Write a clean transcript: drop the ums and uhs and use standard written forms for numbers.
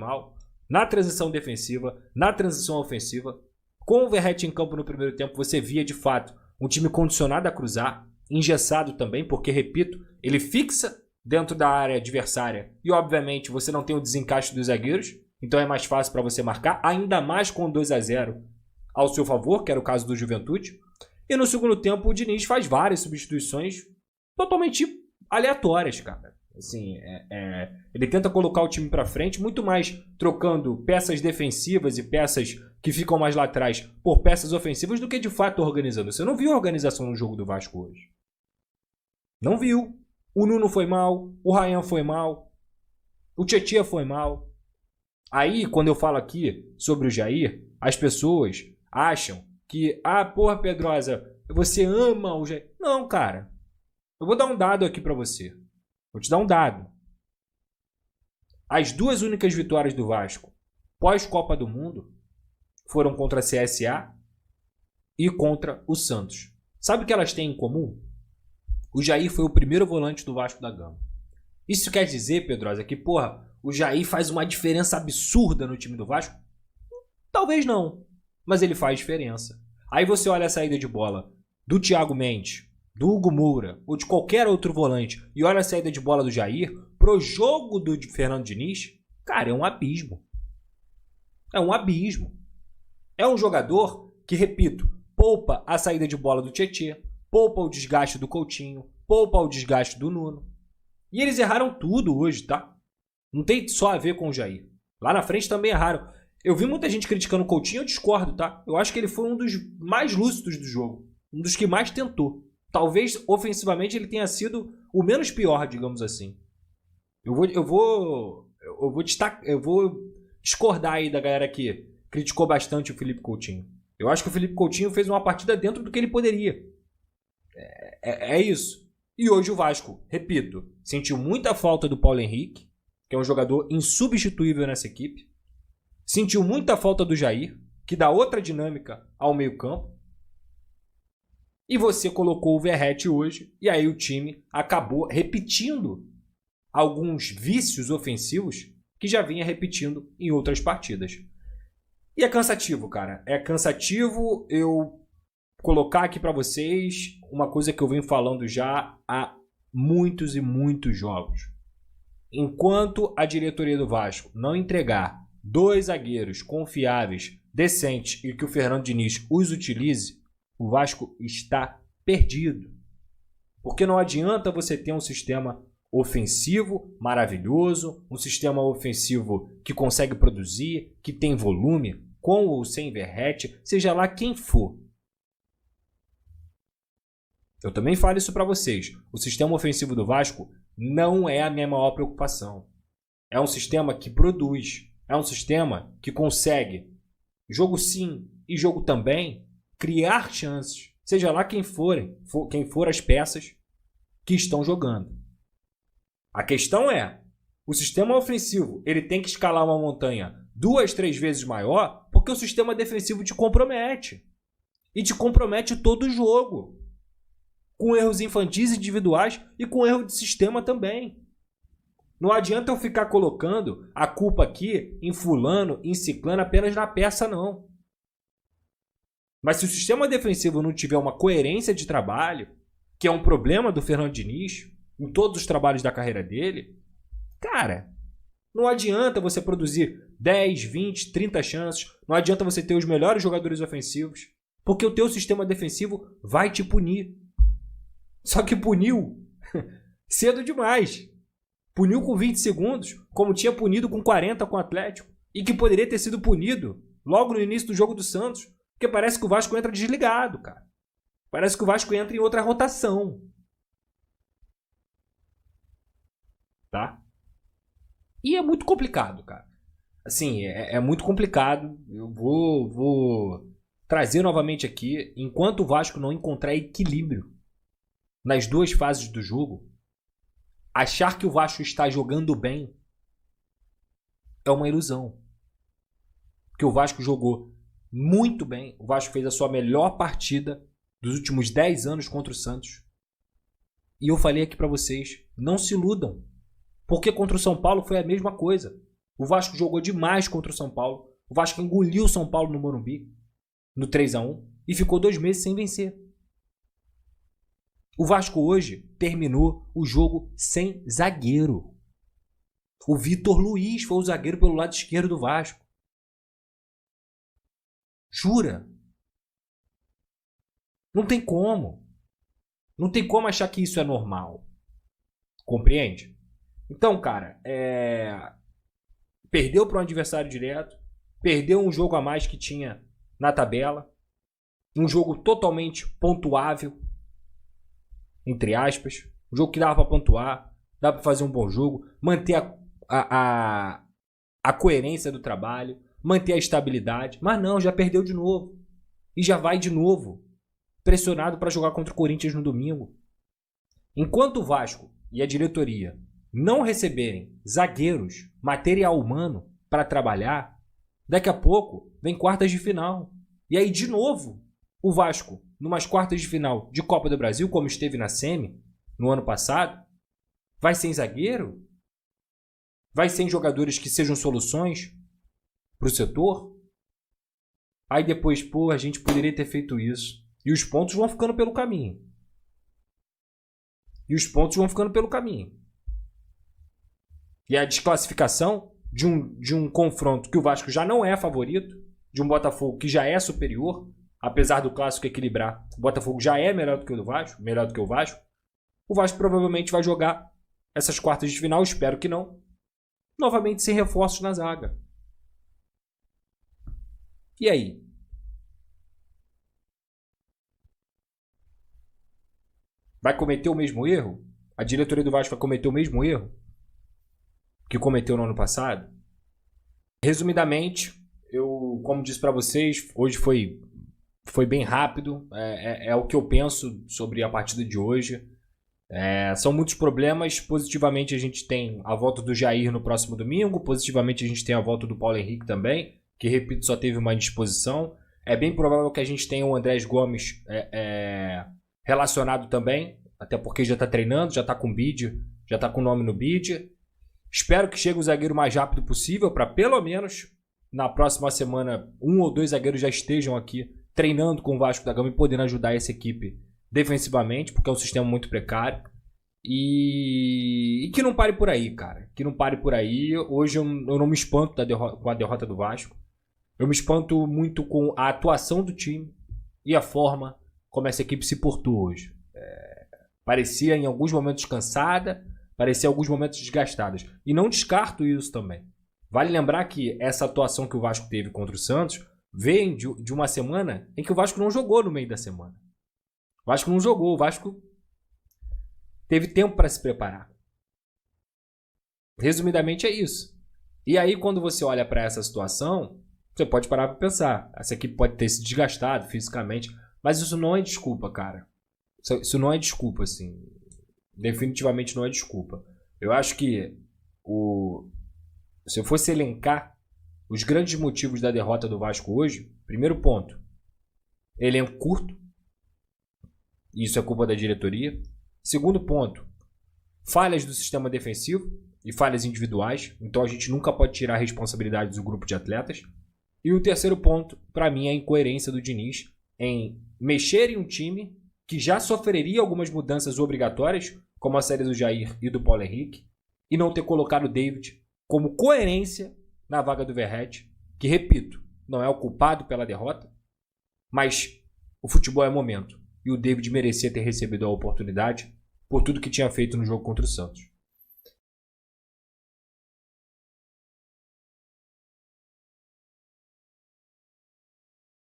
mal, na transição defensiva, na transição ofensiva. Com o Verratti em campo no primeiro tempo, você via de fato um time condicionado a cruzar, engessado também, porque, repito, ele fixa dentro da área adversária e, obviamente, você não tem o desencaixe dos zagueiros, então é mais fácil para você marcar, ainda mais com 2-0 ao seu favor, que era o caso do Juventude. E no segundo tempo, o Diniz faz várias substituições totalmente aleatórias, cara. Assim, ele tenta colocar o time para frente, muito mais trocando peças defensivas e peças que ficam mais lá atrás por peças ofensivas do que de fato organizando. Você não viu a organização no jogo do Vasco hoje. Não viu. O Nuno foi mal, o Ryan foi mal, o Tietchan foi mal. Aí, quando eu falo aqui sobre o Jair, as pessoas acham que, porra, Pedrosa, você ama o Jair. Não, cara. Eu vou dar um dado aqui pra você. Vou te dar um dado. As duas únicas vitórias do Vasco pós-Copa do Mundo foram contra a CSA e contra o Santos. Sabe o que elas têm em comum? O Jair foi o primeiro volante do Vasco da Gama. Isso quer dizer, Pedrosa, que, porra, o Jair faz uma diferença absurda no time do Vasco? Talvez não, mas ele faz diferença. Aí você olha a saída de bola do Thiago Mendes, do Hugo Moura ou de qualquer outro volante e olha a saída de bola do Jair pro jogo do Fernando Diniz, cara, é um abismo. É um abismo. É um jogador que, repito, poupa a saída de bola do Tietchan, poupa o desgaste do Coutinho, poupa o desgaste do Nuno. E eles erraram tudo hoje, tá? Não tem só a ver com o Jair. Lá na frente também erraram. Eu vi muita gente criticando o Coutinho, eu discordo, tá? Eu acho que ele foi um dos mais lúcidos do jogo. Um dos que mais tentou. Talvez, ofensivamente, ele tenha sido o menos pior, digamos assim. Eu vou discordar aí da galera que criticou bastante o Felipe Coutinho. Eu acho que o Felipe Coutinho fez uma partida dentro do que ele poderia. É isso. E hoje o Vasco, repito, sentiu muita falta do Paulo Henrique, que é um jogador insubstituível nessa equipe. Sentiu muita falta do Jair, que dá outra dinâmica ao meio-campo. E você colocou o Verratti hoje, e aí o time acabou repetindo alguns vícios ofensivos que já vinha repetindo em outras partidas. E é cansativo, cara. É cansativo eu colocar aqui para vocês uma coisa que eu venho falando já há muitos e muitos jogos. Enquanto a diretoria do Vasco não entregar 2 zagueiros confiáveis, decentes e que o Fernando Diniz os utilize, o Vasco está perdido. Porque não adianta você ter um sistema ofensivo maravilhoso, um sistema ofensivo que consegue produzir, que tem volume, com ou sem Verratti, seja lá quem for. Eu também falo isso para vocês. O sistema ofensivo do Vasco não é a minha maior preocupação. É um sistema que produz. É um sistema que consegue, jogo sim e jogo também, criar chances. Seja lá quem for as peças que estão jogando. A questão é, o sistema ofensivo ele tem que escalar uma montanha 2, 3 vezes maior porque o sistema defensivo te compromete. E te compromete todo o jogo. Com erros infantis individuais e com erro de sistema também. Não adianta eu ficar colocando a culpa aqui em fulano, em ciclano, apenas na peça, não. Mas se o sistema defensivo não tiver uma coerência de trabalho, que é um problema do Fernando Diniz, em todos os trabalhos da carreira dele, cara, não adianta você produzir 10, 20, 30 chances, não adianta você ter os melhores jogadores ofensivos, porque o teu sistema defensivo vai te punir. Só que puniu cedo demais. Puniu com 20 segundos, como tinha punido com 40 com o Atlético, e que poderia ter sido punido logo no início do jogo do Santos, porque parece que o Vasco entra desligado, cara. Parece que o Vasco entra em outra rotação. Tá? E é muito complicado, cara. Assim, é muito complicado. Eu vou trazer novamente aqui, enquanto o Vasco não encontrar equilíbrio nas duas fases do jogo, achar que o Vasco está jogando bem é uma ilusão. Porque o Vasco jogou muito bem. O Vasco fez a sua melhor partida dos últimos 10 anos contra o Santos. E eu falei aqui para vocês, não se iludam. Porque contra o São Paulo foi a mesma coisa. O Vasco jogou demais contra o São Paulo. O Vasco engoliu o São Paulo no Morumbi, no 3-1, e ficou 2 meses sem vencer. O Vasco hoje terminou o jogo sem zagueiro. O Vitor Luiz foi o zagueiro pelo lado esquerdo do Vasco. Jura? Não tem como. Não tem como achar que isso é normal. Compreende? Então, cara, perdeu para um adversário direto. Perdeu um jogo a mais que tinha na tabela. Um jogo totalmente pontuável. Entre aspas. Um jogo que dava para pontuar. Dava para fazer um bom jogo. Manter a coerência do trabalho. Manter a estabilidade. Mas não, já perdeu de novo. E já vai de novo. Pressionado para jogar contra o Corinthians no domingo. Enquanto o Vasco e a diretoria não receberem zagueiros, material humano para trabalhar, daqui a pouco vem quartas de final. E aí, de novo, o Vasco, numas quartas de final de Copa do Brasil, como esteve na semi no ano passado, vai sem zagueiro? Vai sem jogadores que sejam soluções para o setor? Aí depois, a gente poderia ter feito isso. E os pontos vão ficando pelo caminho. E a desclassificação de um confronto que o Vasco já não é favorito, de um Botafogo que já é superior, apesar do clássico equilibrar, o Botafogo já é melhor do que o Vasco. O Vasco provavelmente vai jogar essas quartas de final, espero que não, novamente sem reforços na zaga. E aí? Vai cometer o mesmo erro? A diretoria do Vasco vai cometer o mesmo erro que cometeu no ano passado? Resumidamente, eu, como disse para vocês, hoje foi bem rápido. É o que eu penso sobre a partida de hoje. São muitos problemas. Positivamente, a gente tem a volta do Jair no próximo domingo. Positivamente, a gente tem a volta do Paulo Henrique também, que, repito, só teve uma indisposição. É bem provável que a gente tenha o Andrés Gomes relacionado também, até porque já está treinando, já está com bid, já está com nome no bid. Espero que chegue o zagueiro mais rápido possível, para pelo menos na próxima semana 1 ou 2 zagueiros já estejam aqui treinando com o Vasco da Gama e podendo ajudar essa equipe defensivamente, porque é um sistema muito precário. E que não pare por aí, cara. Que não pare por aí. Hoje eu não me espanto com a derrota do Vasco. Eu me espanto muito com a atuação do time e a forma como essa equipe se portou hoje. Parecia em alguns momentos cansada, parecia em alguns momentos desgastada. E não descarto isso também. Vale lembrar que essa atuação que o Vasco teve contra o Santos vem de uma semana em que o Vasco não jogou no meio da semana. O Vasco não jogou, o Vasco teve tempo para se preparar. Resumidamente é isso. E aí quando você olha para essa situação, você pode parar para pensar. Essa equipe pode ter se desgastado fisicamente, mas isso não é desculpa, cara. Isso não é desculpa, assim. Definitivamente não é desculpa. Eu acho que se eu fosse elencar os grandes motivos da derrota do Vasco hoje, primeiro ponto, elenco curto. Isso é culpa da diretoria. Segundo ponto, falhas do sistema defensivo e falhas individuais. Então a gente nunca pode tirar a responsabilidade do grupo de atletas. E o terceiro ponto, para mim, é a incoerência do Diniz em mexer em um time que já sofreria algumas mudanças obrigatórias, como a saída do Jair e do Paulo Henrique, e não ter colocado o David como coerência na vaga do Verratti, que, repito, não é o culpado pela derrota, mas o futebol é momento. E o David merecia ter recebido a oportunidade por tudo que tinha feito no jogo contra o Santos.